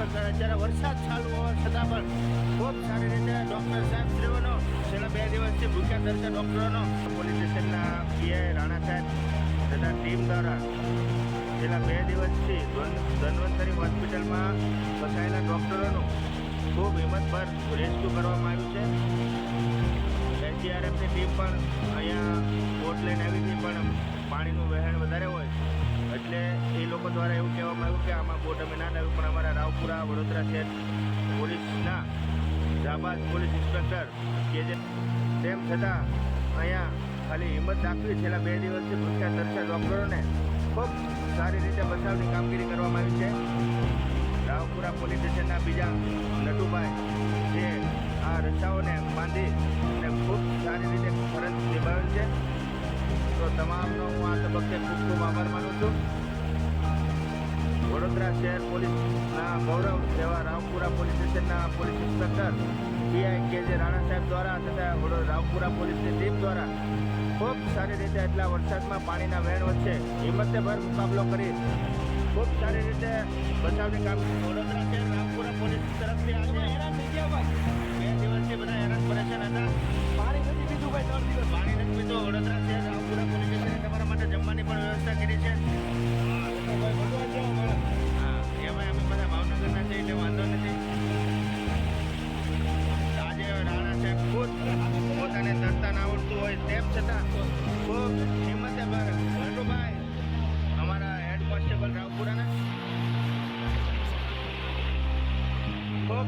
અત્યારે વરસાદ ચાલુ હોવા છતાં પણ ખૂબ સારી રીતે ડૉક્ટર સાહેબ શ્રીઓનો છેલ્લા 2 દિવસથી ભૂખ્યા તરસે ડૉક્ટરોનો પોલીસ સ્ટેશનના પીઆઈ રાણા સાહેબ તથા ટીમ દ્વારા છેલ્લા 2 દિવસથી ધન્વંતરી હોસ્પિટલમાં ફસાયેલા ડૉક્ટરોનું ખૂબ હિંમતભર રેસ્ક્યુ કરવામાં આવ્યું છે. એસડીઆરએફની ટીમ પણ અહીંયા બોટ લઈને આવી હતી, પણ પાણીનું વહેણ વધારે હોય એટલે એ લોકો દ્વારા એવું કહેવામાં આવ્યું કે આમાં બોટ અમે ના લાવ્યું, પણ અમારા રાવપુરા વડોદરા શહેર પોલીસના જાબાઝ પોલીસ ઇન્સ્પેક્ટર કે જે તેમ છતાં અહીંયા ખાલી હિંમત દાખવી છેલ્લા 2 દિવસથી ભૂખ્યા તરસ્યા ડૉક્ટરોને ખૂબ સારી રીતે બચાવની કામગીરી કરવામાં આવી છે. રાવપુરા પોલીસ સ્ટેશનના બીજા નટુભાઈ જે આ રસ્તાઓને બાંધી અને ખૂબ સારી રીતે ફરજ નિભાવેલ છે, તો તમામનો હું આ તબક્કે ખૂબ ખૂબ આભાર માનું છું. વડોદરા શહેર પોલીસના ગૌરવ એવા રાવપુરા પોલીસ સ્ટેશનના પોલીસ ઇન્સ્પેક્ટર પીઆઈ કે જે રાણા સાહેબ દ્વારા તથા રાવપુરા પોલીસની ટીમ દ્વારા ખૂબ સારી રીતે એટલા વરસાદમાં પાણીના વહેણ વચ્ચે હિંમતભર મુકાબલો કરી ખૂબ સારી રીતે બચાવની કામ વડોદરા શહેર રાવપુરા પોલીસ તરફથી આજે હેરાન થઈ ગયા. 2 દિવસથી બધા હેરાન પરેશાન હતા. પાણી નથી પીધું ભાઈ, 3 દિવસ પાણી નથી પીધું. વડોદરા શહેર રાવપુરા પોલીસ સ્ટેશને તમારા માટે જમવાની પણ વ્યવસ્થા કરી છે. હા, એમાં અમે બધા ભાવનગરના છે એટલે વાંધો નથી. આજે રાણા સાહેબ ખુદ પોતાને તરતા ના આવડતું હોય તેમ છતાં ખૂબ હિંમતભર નટુભાઈ અમારા હેડ કોન્સ્ટેબલ રાવપુરાના ખૂબ